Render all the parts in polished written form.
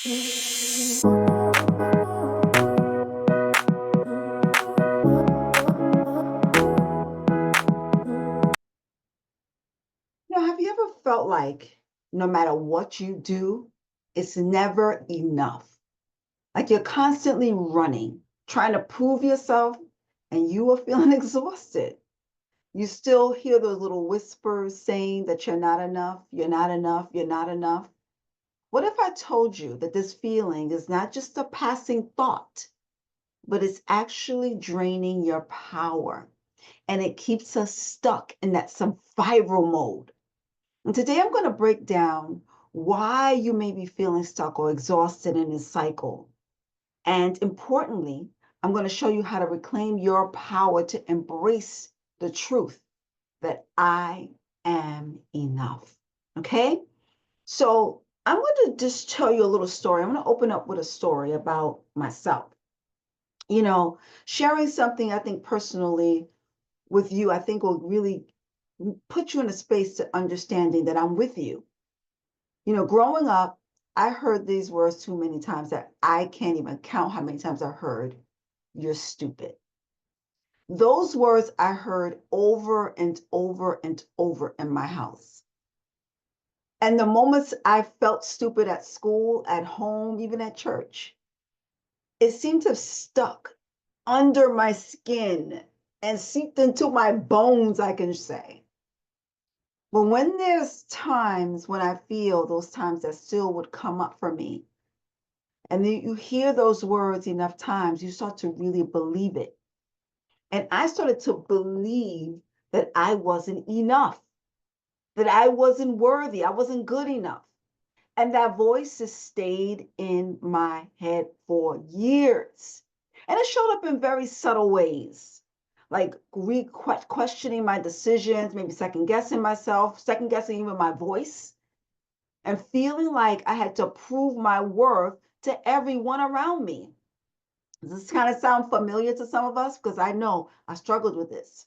Have you ever felt like no matter what you do, it's never enough? Like you're constantly running, trying to prove yourself, and you are feeling exhausted. You still hear those little whispers saying that you're not enough, you're not enough, you're not enough. What if I told you that this feeling is not just a passing thought, but it's actually draining your power and it keeps us stuck in that survival mode? And today I'm going to break down why you may be feeling stuck or exhausted in this cycle. And importantly, I'm going to show you how to reclaim your power to embrace the truth that I am enough. Okay? So I'm going to just tell you a little story. I'm going to open up with a story about myself. Sharing something I think personally with you, I think will really put you in a space to understanding that I'm with you. Growing up, I heard these words too many times that I can't even count how many times I heard, "You're stupid." Those words I heard over and over and over in my house. And the moments I felt stupid at school, at home, even at church, it seemed to have stuck under my skin and seeped into my bones, I can say. But when there's times when I feel those times that still would come up for me, and then you hear those words enough times, you start to really believe it. And I started to believe that I wasn't enough, that I wasn't worthy, I wasn't good enough. And that voice has stayed in my head for years. And it showed up in very subtle ways, like questioning my decisions, maybe second guessing myself, second guessing even my voice, and feeling like I had to prove my worth to everyone around me. Does this kind of sound familiar to some of us? Because I know I struggled with this.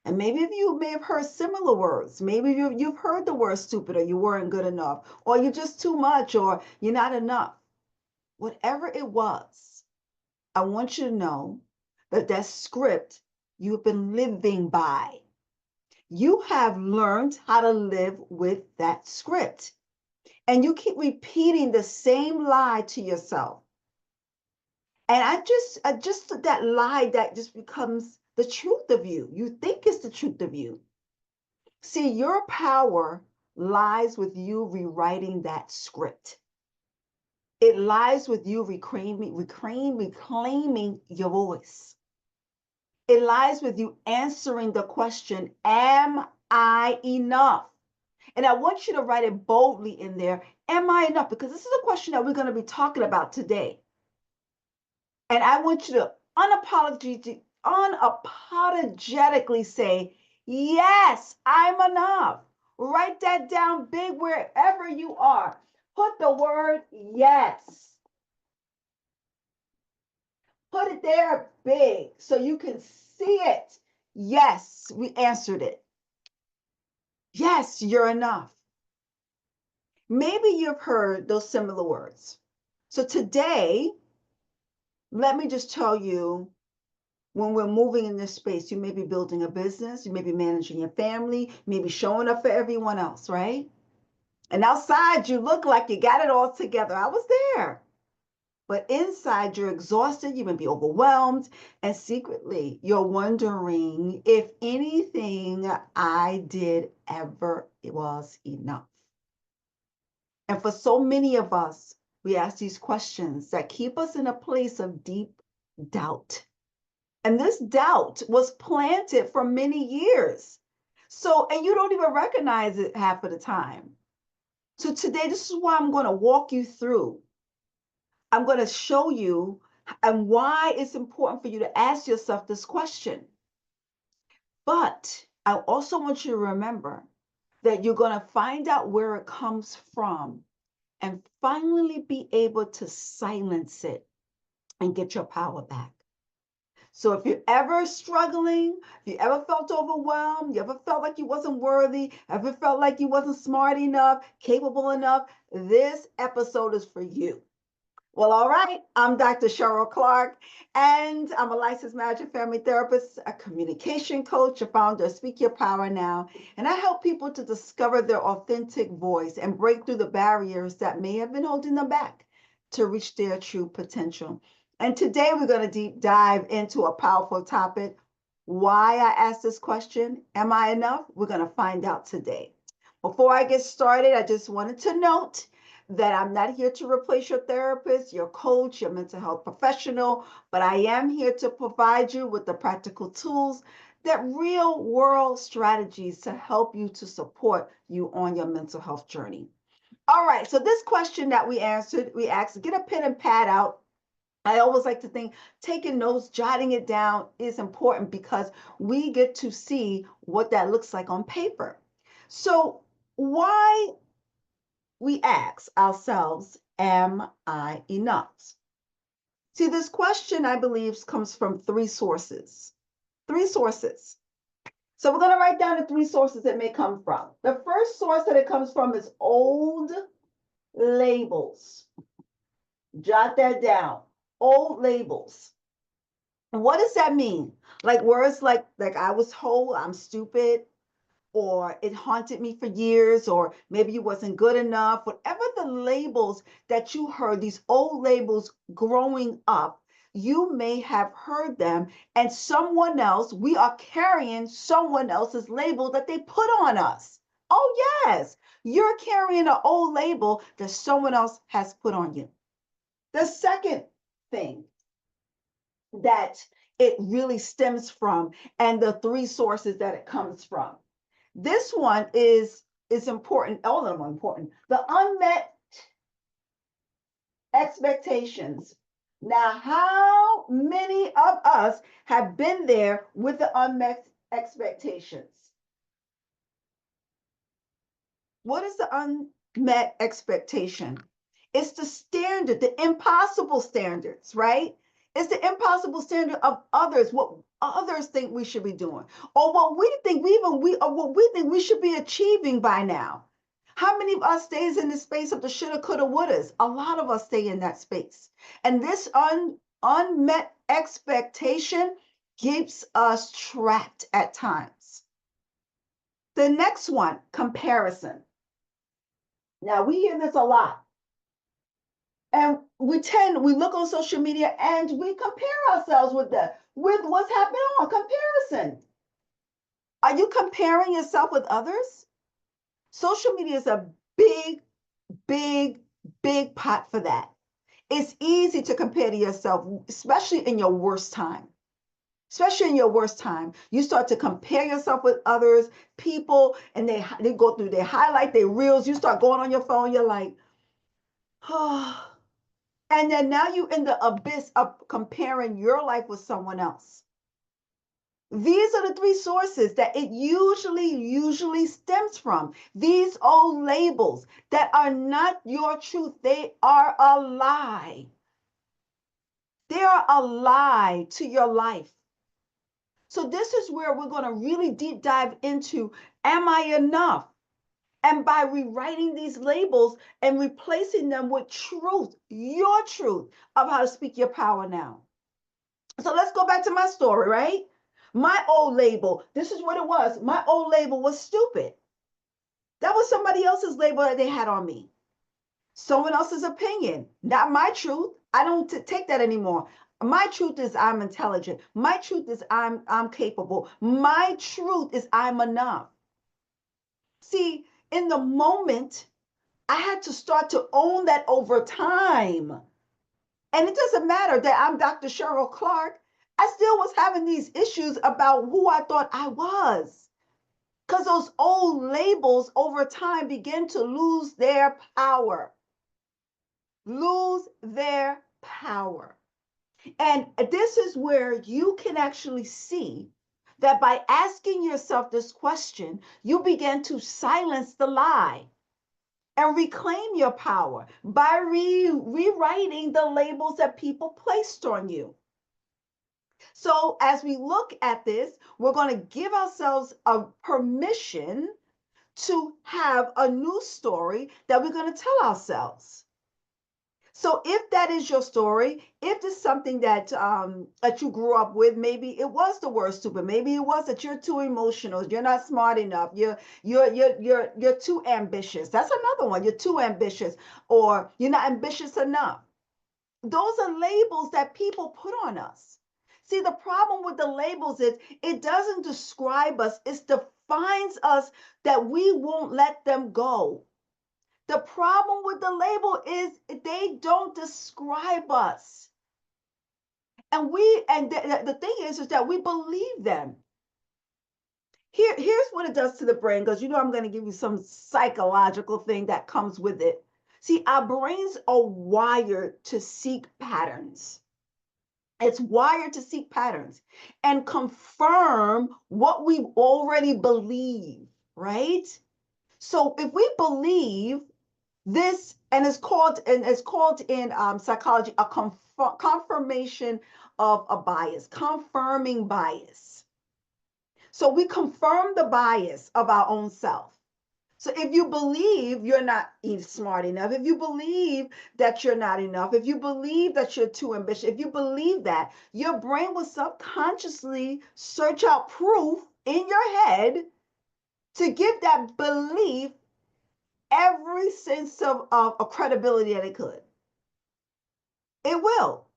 And maybe of you may have heard similar words. Maybe you've heard the word stupid, or you weren't good enough, or you're just too much, or you're not enough. Whatever it was, I want you to know that that script you've been living by. You have learned how to live with that script. And you keep repeating the same lie to yourself. And I just that lie that just becomes the truth of you. You think it's the truth of you. See, your power lies with you rewriting that script. It lies with you reclaiming your voice. It lies with you answering the question, am I enough? And I want you to write it boldly in there, am I enough? Because this is a question that we're going to be talking about today. And I want you to unapologetically say, yes, I'm enough. Write that down big wherever you are. Put the word yes. Put it there big so you can see it. Yes, we answered it. Yes, you're enough. Maybe you've heard those similar words. So today, let me just tell you, when we're moving in this space, you may be building a business, you may be managing your family, you may be showing up for everyone else, right? And outside, you look like you got it all together. I was there. But inside, you're exhausted, you may be overwhelmed, and secretly, you're wondering if anything I did ever was enough. And for so many of us, we ask these questions that keep us in a place of deep doubt. And this doubt was planted for many years. So, and you don't even recognize it half of the time. So today, this is why I'm going to walk you through. I'm going to show you and why it's important for you to ask yourself this question. But I also want you to remember that you're going to find out where it comes from and finally be able to silence it and get your power back. So if you're ever struggling, if you ever felt overwhelmed, you ever felt like you wasn't worthy, ever felt like you wasn't smart enough, capable enough, this episode is for you. Well, all right. I'm Dr. Cheryl Clark, and I'm a licensed marriage and family therapist, a communication coach, a founder of Speak Your Power Now. And I help people to discover their authentic voice and break through the barriers that may have been holding them back to reach their true potential. And today we're going to deep dive into a powerful topic. Why I asked this question, am I enough? We're going to find out today. Before I get started, I just wanted to note that I'm not here to replace your therapist, your coach, your mental health professional, but I am here to provide you with the practical tools, that real world strategies to help you to support you on your mental health journey. All right, so this question that we answered, we asked, get a pen and pad out. I always like to think taking notes, jotting it down is important because we get to see what that looks like on paper. So, why we ask ourselves, am I enough? See, this question, I believe, comes from three sources. Three sources. So we're going to write down the three sources it may come from. The first source that it comes from is old labels. Jot that down. Old labels. And what does that mean? Like words like I was told, I'm stupid, or it haunted me for years, or maybe you wasn't good enough, whatever the labels that you heard, these old labels growing up, you may have heard them, and someone else, we are carrying someone else's label that they put on us. Oh, yes, you're carrying an old label that someone else has put on you. The second thing that it really stems from, and the three sources that it comes from, this one is important. All of them are important. The unmet expectations. Now, how many of us have been there with the unmet expectations? What is the unmet expectation? It's the standard, the impossible standards, right? It's the impossible standard of others, what others think we should be doing, or what we think we should be achieving by now. How many of us stays in the space of the shoulda, coulda, wouldas? A lot of us stay in that space. And this unmet expectation keeps us trapped at times. The next one, comparison. Now we hear this a lot. And we look on social media and we compare ourselves with what's happening on comparison. Are you comparing yourself with others? Social media is a big, big, big pot for that. It's easy to compare to yourself, especially in your worst time. Especially in your worst time, you start to compare yourself with others, people, and they go through, they highlight their reels. You start going on your phone, you're like, oh. And then now you're in the abyss of comparing your life with someone else. These are the three sources that it usually stems from. These old labels that are not your truth, they are a lie. They are a lie to your life. So this is where we're going to really deep dive into, am I enough? And by rewriting these labels and replacing them with truth, your truth of how to speak your power now. So let's go back to my story, right? My old label, this is what it was. My old label was stupid. That was somebody else's label that they had on me. Someone else's opinion, not my truth. I don't take that anymore. My truth is I'm intelligent. My truth is I'm capable. My truth is I'm enough. See, in the moment, I had to start to own that over time. And it doesn't matter that I'm Dr. Cheryl Clark. I still was having these issues about who I thought I was. Because those old labels over time begin to lose their power. Lose their power. And this is where you can actually see that by asking yourself this question, you begin to silence the lie and reclaim your power by rewriting the labels that people placed on you. So as we look at this, we're going to give ourselves a permission to have a new story that we're going to tell ourselves. So if that is your story, if it's something that that you grew up with, maybe it was the word stupid. Maybe it was that you're too emotional, you're not smart enough, you're too ambitious. That's another one. You're too ambitious, or you're not ambitious enough. Those are labels that people put on us. See, the problem with the labels is it doesn't describe us, it defines us that we won't let them go. The problem with the label is they don't describe us. And the thing is that we believe them. Here's what it does to the brain, because I'm going to give you some psychological thing that comes with it. See, our brains are wired to seek patterns. It's wired to seek patterns and confirm what we already believe, right? So if we believe this, and it's called in psychology a confirmation of a bias, confirming bias. So we confirm the bias of our own self. So if you believe you're not smart enough, if you believe that you're not enough, if you believe that you're too ambitious, if you believe that, your brain will subconsciously search out proof in your head to give that belief every sense of credibility that it could. It will.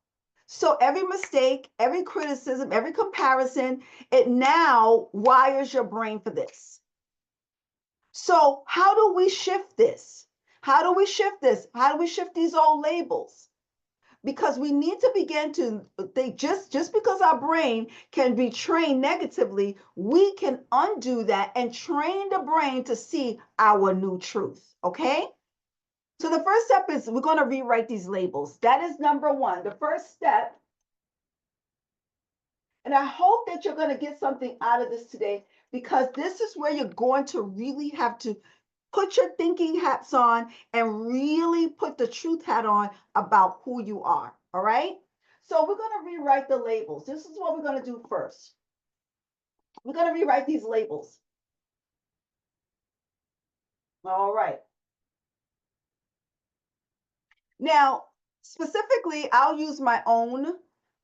So every mistake, every criticism, every comparison, it now wires your brain for this. So how do we shift this? How do we shift this? How do we shift these old labels? Because we need to begin to think, just because our brain can be trained negatively, we can undo that and train the brain to see our new truth. Okay? So the first step is we're going to rewrite these labels. That is number one. The first step, and I hope that you're going to get something out of this today, because this is where you're going to really have to put your thinking hats on and really put the truth hat on about who you are. All right? So we're going to rewrite the labels. This is what we're going to do first. We're going to rewrite these labels. All right. Now, specifically, I'll use my own.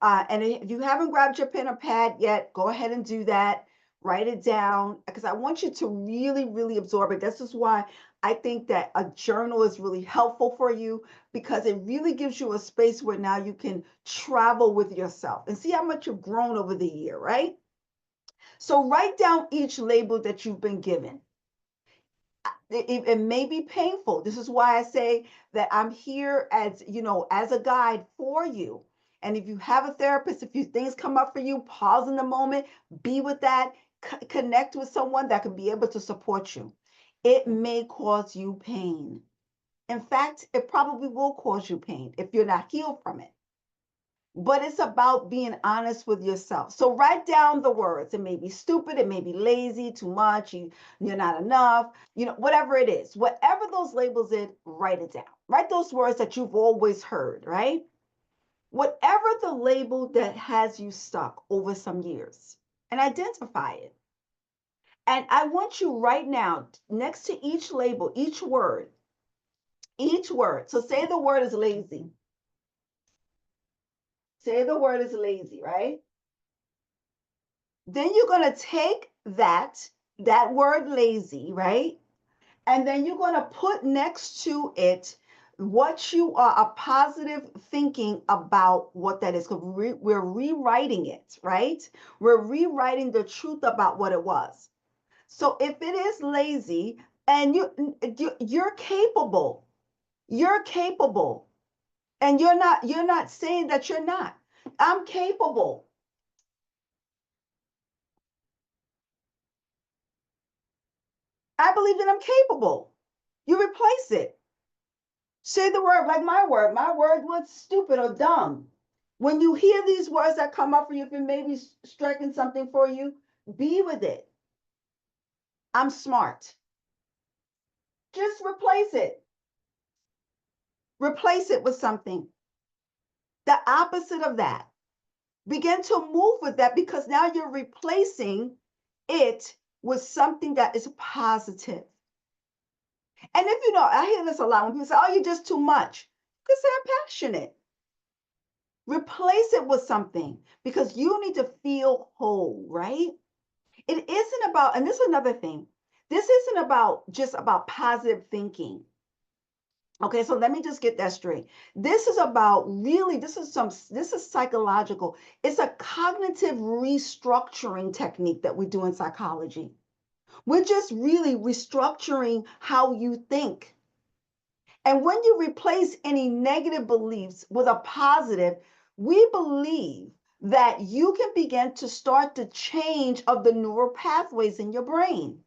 And if you haven't grabbed your pen or pad yet, go ahead and do that. Write it down, because I want you to really, really absorb it. This is why I think that a journal is really helpful for you, because it really gives you a space where now you can travel with yourself and see how much you've grown over the year, right? So write down each label that you've been given. It may be painful. This is why I say that I'm here as, as a guide for you. And if you have a therapist, if things come up for you, pause in the moment, be with that, connect with someone that can be able to support you. It may cause you pain. In fact, it probably will cause you pain if you're not healed from it. But it's about being honest with yourself. So write down the words. It may be stupid, it may be lazy, too much, you're not enough, whatever it is. Whatever those labels is, write it down. Write those words that you've always heard, right? Whatever the label that has you stuck over some years, and identify it. And I want you right now, next to each label, each word. So say the word is lazy. Say the word is lazy, right? Then you're going to take that word lazy, right? And then you're going to put next to it what you are, a positive thinking about what that is. Because we're rewriting it, right? We're rewriting the truth about what it was. So if it is lazy, and you're capable, and you're not saying that you're not. I'm capable. I believe that I'm capable. You replace it. Say the word like my word. My word was stupid or dumb. When you hear these words that come up for you, if it may be striking something for you, be with it. I'm smart. Just replace it. Replace it with something. The opposite of that. Begin to move with that, because now you're replacing it with something that is positive. And if I hear this a lot when people say, oh, you're just too much. You can say I'm passionate. Replace it with something because you need to feel whole, right? It isn't about, and this is another thing, this isn't about just about positive thinking. Okay, so let me just get that straight. This is about really, this is psychological. It's a cognitive restructuring technique that we do in psychology. We're just really restructuring how you think. And when you replace any negative beliefs with a positive, we believe that you can begin to start the change of the neural pathways in your brain.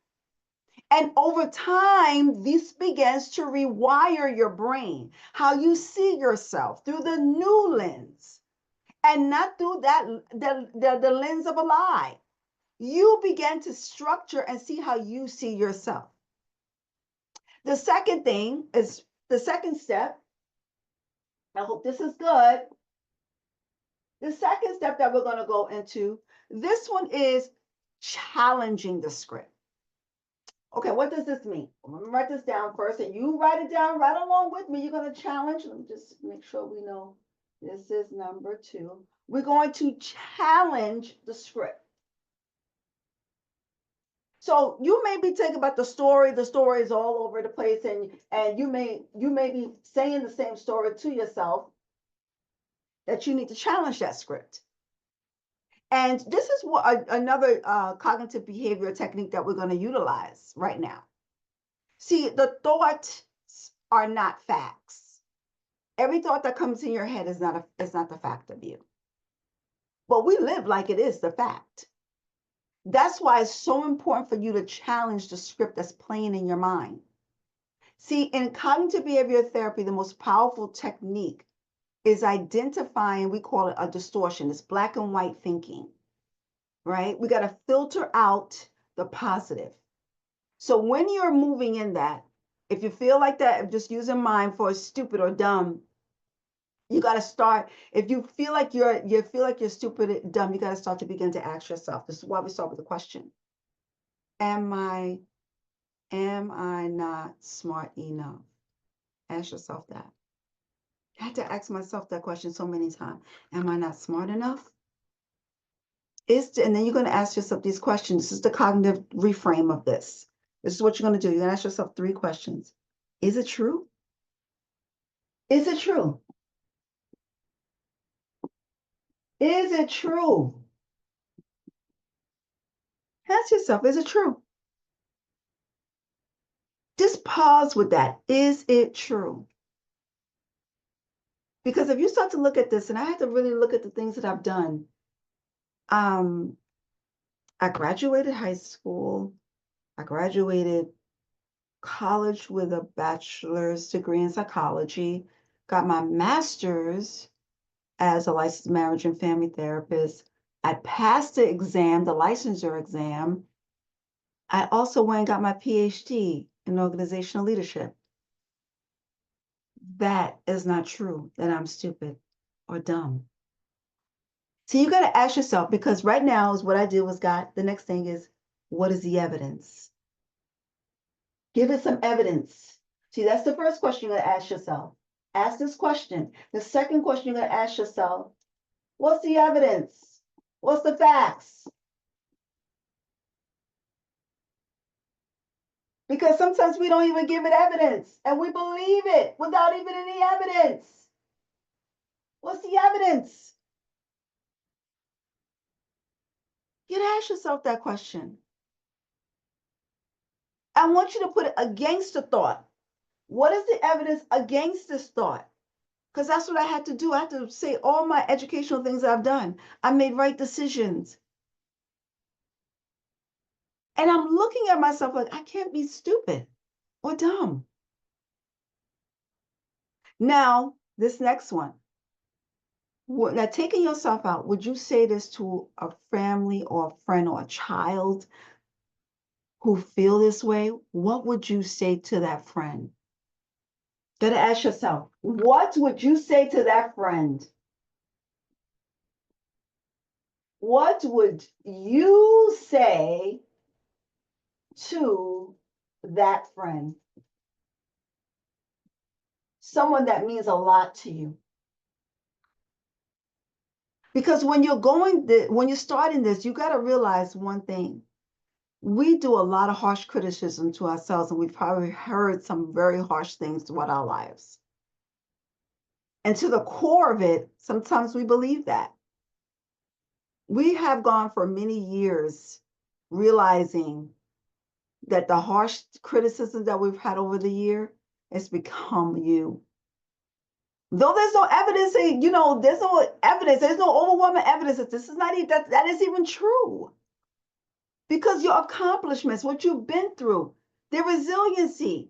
And over time, this begins to rewire your brain, how you see yourself through the new lens and not through the lens of a lie. You begin to structure and see how you see yourself. The second thing is the second step. I hope this is good. The second step that we're going to go into, this one is challenging the script. Okay, what does this mean? I'm going to write this down first, and you write it down right along with me. You're going to challenge. Let me just make sure we know this is number 2. We're going to challenge the script. So you may be thinking about the story is all over the place, and you may be saying the same story to yourself, that you need to challenge that script. And this is what another cognitive behavior technique that we're going to utilize right now. See, the thoughts are not facts. Every thought that comes in your head is not the fact of you. But we live like it is the fact. That's why it's so important for you to challenge the script that's playing in your mind. See, in cognitive behavioral therapy, the most powerful technique is identifying, we call it a distortion. It's black and white thinking, right? We got to filter out the positive. So when you're moving in that, if you feel like that, just using mind for stupid or dumb, you got to start. If you feel like you're stupid and dumb, you got to start to begin to ask yourself. This is why we start with the question: Am I not smart enough? Ask yourself that. I had to ask myself that question so many times. Am I not smart enough? And then you're going to ask yourself these questions. This is the cognitive reframe of this. This is what you're going to do. You're going to ask yourself 3 questions. Is it true? Is it true? Is it true? Ask yourself, is it true? Just pause with that. Is it true? Because if you start to look at this, and I had to really look at the things that I've done. I graduated high school. I graduated college with a bachelor's degree in psychology, got my master's as a licensed marriage and family therapist. I passed the exam, the licensure exam. I also went and got my PhD in organizational leadership. That is not true that I'm stupid or dumb. So you got to ask yourself, because right now is what I did was the next thing is, what is the evidence? Give it some evidence. See, that's the first question you're going to ask yourself. Ask this question. The second question you're going to ask yourself, what's the evidence? What's the facts? Because sometimes we don't even give it evidence and we believe it without even any evidence. What's the evidence? You gotta ask yourself that question. I want you to put it against a thought. What is the evidence against this thought? Because that's what I had to do. I had to say all my educational things I've done. I made right decisions. And I'm looking at myself like, I can't be stupid or dumb. Now, this next one. Now, taking yourself out, would you say this to a family or a friend or a child who feel this way? What would you say to that friend? Gotta ask yourself, what would you say to that friend? What would you say to that friend? someone that means a lot to you. Because when you're starting this, you got to realize one thing. We do a lot of harsh criticism to ourselves, and we've probably heard some very harsh things throughout our lives. And to the core of it, sometimes we believe that. We have gone for many years realizing that the harsh criticism that we've had over the year has become you. Though there's no evidence, there's no evidence, there's no overwhelming evidence that this is not even that is even true. Because your accomplishments, what you've been through, their resiliency,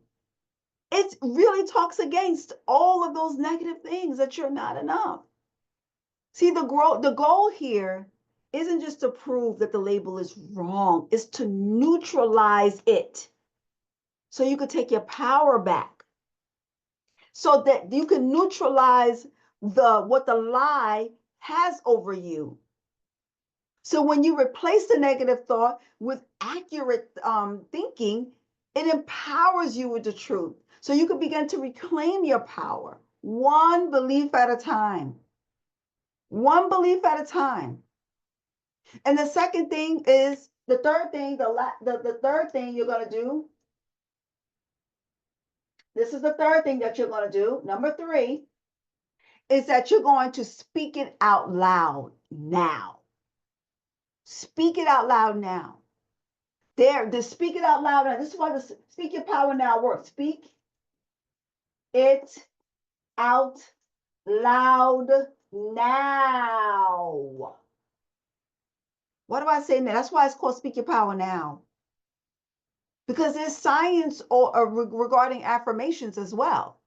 it really talks against all of those negative things that you're not enough. See, the goal here isn't just to prove that the label is wrong, it's to neutralize it. So you can take your power back. So that you can neutralize what the lie has over you. So when you replace the negative thought with accurate thinking, it empowers you with the truth. So you can begin to reclaim your power, one belief at a time. One belief at a time. And the second thing is, the third thing you're going to do, this is the third thing that you're going to do. Number 3 is that you're going to speak it out loud now. Speak it out loud now. Speak it out loud now. This is why the speak your power now works. Speak it out loud now. What do I say now? That's why it's called Speak Your Power Now. Because there's science regarding affirmations as well.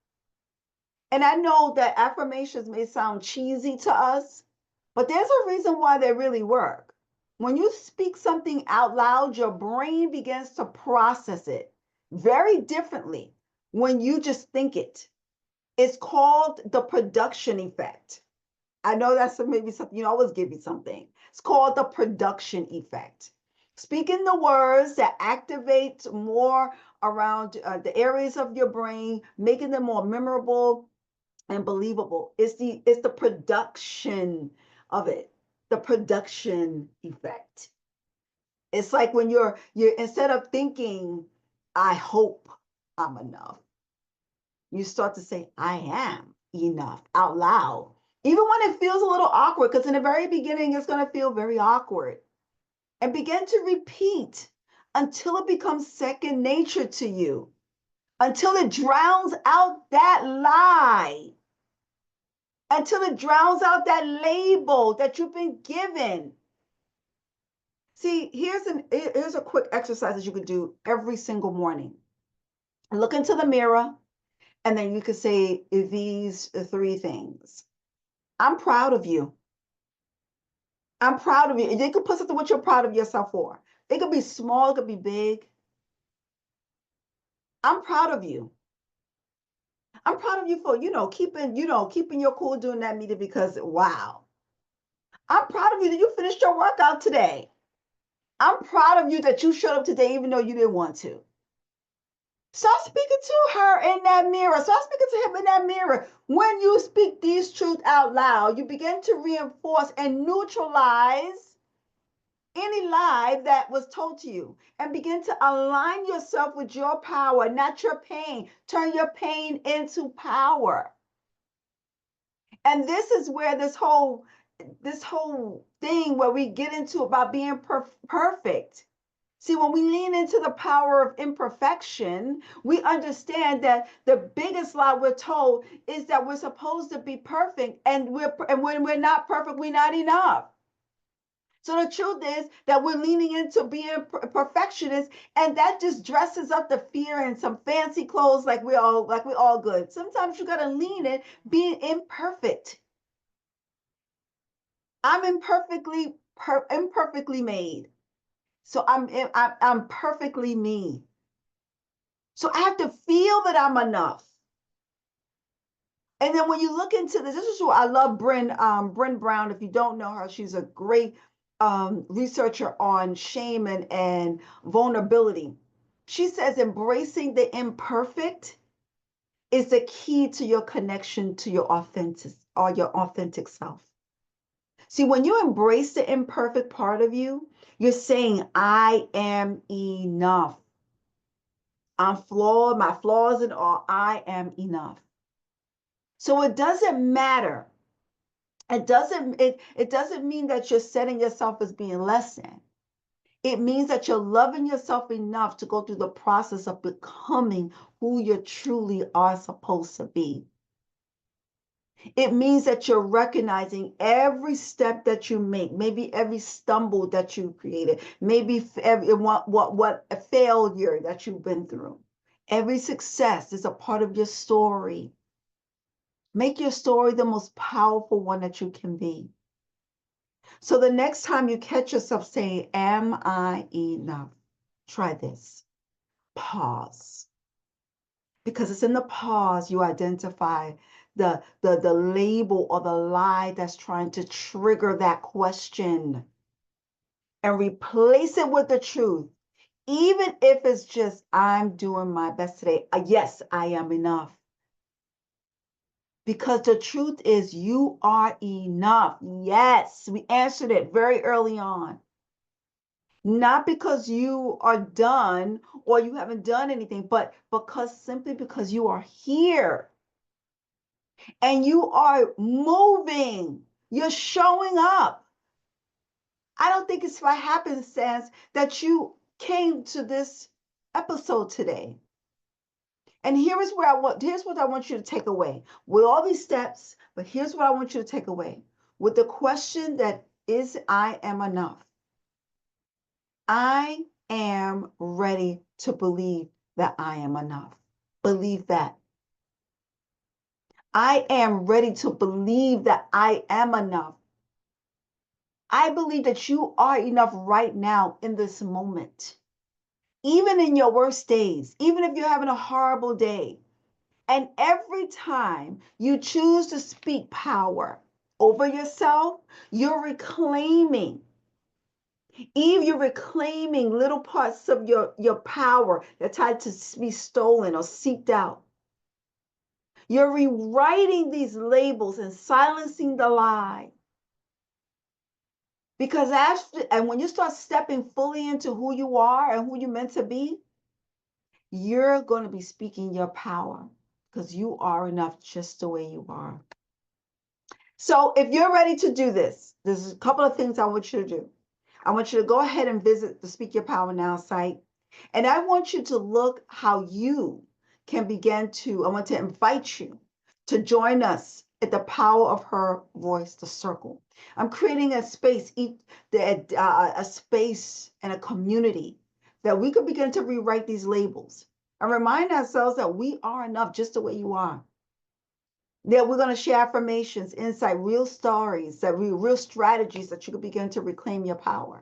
And I know that affirmations may sound cheesy to us, but there's a reason why they really work. When you speak something out loud, your brain begins to process it very differently when you just think it. It's called the production effect. I know that's maybe something, you always give you something. It's called the production effect. Speaking the words that activate more around the areas of your brain, making them more memorable and believable. It's the production of it, the production effect. It's like when you're instead of thinking, I hope I'm enough, you start to say, I am enough out loud. Even when it feels a little awkward, because in the very beginning, it's going to feel very awkward. And begin to repeat until it becomes second nature to you, until it drowns out that lie, until it drowns out that label that you've been given. See, here's a quick exercise that you could do every single morning. Look into the mirror, and then you could say these 3 things. I'm proud of you. I'm proud of you. And you could put something what you're proud of yourself for. It could be small, it could be big. I'm proud of you. I'm proud of you for, keeping your cool during that meeting because, wow. I'm proud of you that you finished your workout today. I'm proud of you that you showed up today even though you didn't want to. Start speaking to her in that mirror. Start speaking to him in that mirror. When you speak these truths out loud, you begin to reinforce and neutralize any lie that was told to you and begin to align yourself with your power, not your pain. Turn your pain into power. And this is where this whole thing where we get into about being perfect. See, when we lean into the power of imperfection, we understand that the biggest lie we're told is that we're supposed to be perfect, and when we're not perfect, we're not enough. So the truth is that we're leaning into being perfectionists, and that just dresses up the fear in some fancy clothes like we're all good. Sometimes you gotta lean in being imperfect. I'm imperfectly made. So I'm perfectly me. So I have to feel that I'm enough. And then when you look into this is what I love Bryn Brown. If you don't know her, she's a great researcher on shame and vulnerability. She says embracing the imperfect is the key to your connection to your authentic self. See, when you embrace the imperfect part of you, you're saying, I am enough. I'm flawed, my flaws and all, I am enough. So it doesn't matter. It doesn't mean that you're setting yourself as being less than. It means that you're loving yourself enough to go through the process of becoming who you truly are supposed to be. It means that you're recognizing every step that you make, maybe every stumble that you created, maybe every what a failure that you've been through. Every success is a part of your story. Make your story the most powerful one that you can be. So the next time you catch yourself saying, am I enough? Try this. Pause. Because it's in the pause you identify the label or the lie that's trying to trigger that question, and replace it with the truth. Even if it's just, I'm doing my best today. Yes, I am enough. Because the truth is, you are enough. Yes, we answered it very early on. Not because you are done or you haven't done anything, but simply because you are here and you are moving. You're showing up. I don't think it's by happenstance that you came to this episode today. And here's what I want you to take away with all these steps, but here's what I want you to take away with the question that is, I am enough. I am ready to believe that I am enough. Believe that. I am ready to believe that I am enough. I believe that you are enough right now in this moment. Even in your worst days, even if you're having a horrible day. And every time you choose to speak power over yourself, you're reclaiming. Eve, you're reclaiming little parts of your power that tried to be stolen or seeked out. You're rewriting these labels and silencing the lie. Because when you start stepping fully into who you are and who you're meant to be, you're going to be speaking your power because you are enough just the way you are. So if you're ready to do this, there's a couple of things I want you to do. I want you to go ahead and visit the Speak Your Power Now site. And I want you to look how you can begin to, I want to invite you to join us at the Power of Her Voice, the Circle. I'm creating a space, a space and a community that we could begin to rewrite these labels and remind ourselves that we are enough just the way you are. That we're going to share affirmations, insight, real stories, real strategies that you can begin to reclaim your power.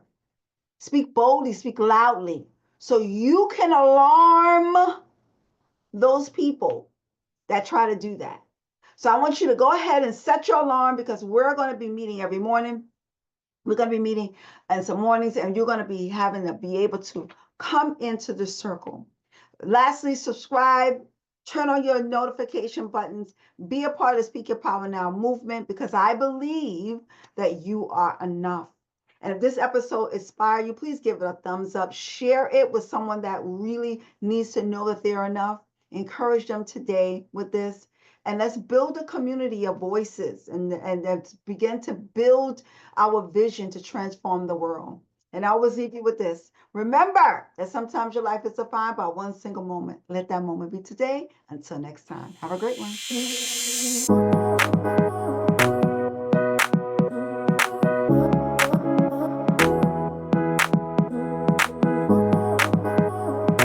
Speak boldly, speak loudly, so you can alarm those people that try to do that. So I want you to go ahead and set your alarm because we're going to be meeting every morning. We're going to be meeting in some mornings, and you're going to be having to be able to come into the circle. Lastly, subscribe. Turn on your notification buttons. Be a part of the Speak Your Power Now movement because I believe that you are enough. And if this episode inspired you, please give it a thumbs up. Share it with someone that really needs to know that they're enough. Encourage them today with this. And let's build a community of voices and let's begin to build our vision to transform the world. And I always leave you with this. Remember that sometimes your life is defined by one single moment. Let that moment be today. Until next time, have a great one.